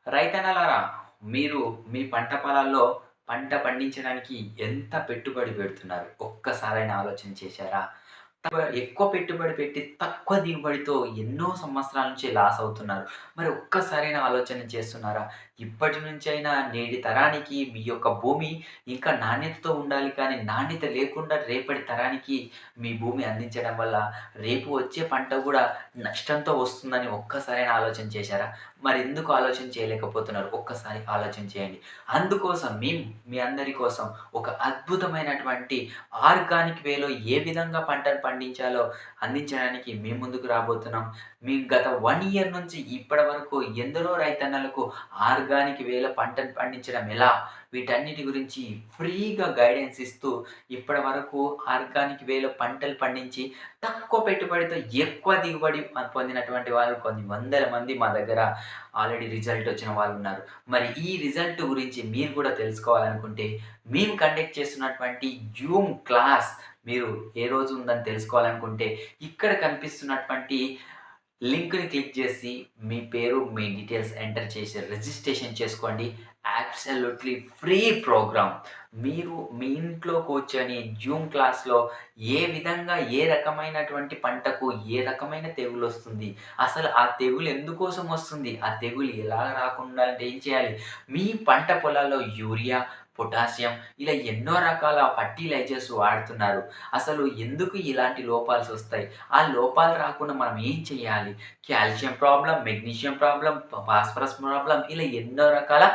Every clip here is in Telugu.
రైతన్నలారా, మీరు మీ పంట పొలాల్లో పంట పండించడానికి ఎంత పెట్టుబడి పెడుతున్నారు? ఒక్కసారైనా ఆలోచన చేశారా? ఎక్కువ పెట్టుబడి పెట్టి తక్కువ దిగుబడితో ఎన్నో సంవత్సరాల నుంచి లాస్ అవుతున్నారు. మరి ఒక్కసారైనా ఆలోచన చేస్తున్నారా? ఇప్పటి నుంచైనా నేటి తరానికి మీ యొక్క భూమి ఇంకా నాణ్యతతో ఉండాలి కానీ, నాణ్యత లేకుండా రేపటి తరానికి మీ భూమి అందించడం వల్ల రేపు వచ్చే పంట గూడా నష్టంతో వస్తుందని ఒక్కసారైనా ఆలోచన చేశారా? మరెందుకు ఆలోచన చేయలేకపోతున్నారు? ఒక్కసారి ఆలోచన చేయండి. అందుకోసం మీ అందరి కోసం ఒక అద్భుతమైనటువంటి ఆర్గానిక్ వేలో ఏ విధంగా పంటను పండించాలో అందించడానికి మేము ముందుకు రాబోతున్నాం. మేము గత 1 ఇయర్ నుంచి ఇప్పటి వరకు ఎందరో రైతన్నలకు ఆర్గానిక్ వేలో పంటను పండించడం ఎలా, వీటన్నిటి గురించి ఫ్రీగా గైడెన్స్ ఇస్తూ ఇప్పటి వరకు ఆర్గానిక్ వేలో పంటలు పండించి తక్కువ పెట్టుబడితో ఎక్కువ దిగుబడి పొందినటువంటి వాళ్ళు కొన్ని వందల మంది మా దగ్గర ఆల్రెడీ రిజల్ట్ వచ్చిన వాళ్ళున్నారు. మరి ఈ రిజల్ట్ గురించి మీరు కూడా తెలుసుకోవాలనుకుంటే మేము కండక్ట్ చేస్తున్నటువంటి జూమ్ క్లాస్ మీరు ఏ రోజు ఉందని తెలుసుకోవాలనుకుంటే ఇక్కడ కనిపిస్తున్నటువంటి లింక్‌ని క్లిక్ చేసి మీ పేరు, మీ డీటెయిల్స్ ఎంటర్ చేసి రిజిస్ట్రేషన్ చేసుకోండి. Absolutely free programme. మీరు మీ ఇంట్లో కూర్చొని జూమ్ క్లాస్‌లో ఏ విధంగా ఏ రకమైనటువంటి పంటకు ఏ రకమైన తెగులొస్తుంది, అసలు ఆ తెగులు ఎందుకోసం వస్తుంది, ఆ తెగులు ఎలా రాకుండా అంటే ఏం చేయాలి, మీ పంట పొలాల్లో యూరియా, పొటాషియం ఇలా ఎన్నో రకాల ఫర్టిలైజర్స్ వాడుతున్నారు. అసలు ఎందుకు ఇలాంటి లోపాలొస్తాయి? ఆ లోపాలు రాకుండా మనం ఏం చేయాలి? Calcium problem, magnesium problem, phosphorus problem ఇలా ఎన్నో రకాల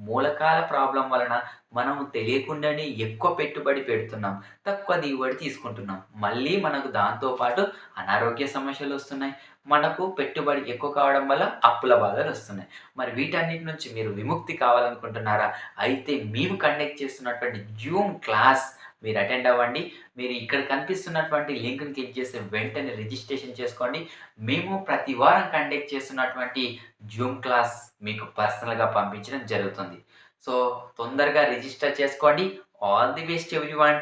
మూలకాల ప్రాబ్లమ్ వలన మనం తెలియకుండానే ఎక్కువ పెట్టుబడి పెడుతున్నాం. తక్కువ దిగుబడి తీసుకుంటున్నాం. మళ్ళీ మనకు దాంతో పాటు అనారోగ్య సమస్యలొస్తున్నాయి. మనకు పెట్టుబడి ఎక్కువ కావడం వల్ల అప్పుల బాధలొస్తున్నాయి. మరి వీటన్నిటి నుంచి మీరు విముక్తి కావాలనుకుంటున్నారా? అయితే మేము కండక్ట్ చేస్తున్నటువంటి జూమ్ క్లాస్ మీరు అటెండ్ అవ్వండి. మీరు ఇక్కడ కనిపిస్తున్నటువంటి లింక్‌ని క్లిక్ చేసి వెంటనే రిజిస్ట్రేషన్ చేసుకోండి. మేము ప్రతి వారం కండక్ట్ చేస్తున్నటువంటి జూమ్ క్లాస్ మీకు పర్సనల్‌గా పంపించడం జరుగుతుంది. సో, తొందరగా రిజిస్టర్ చేసుకోండి. All the best everyone.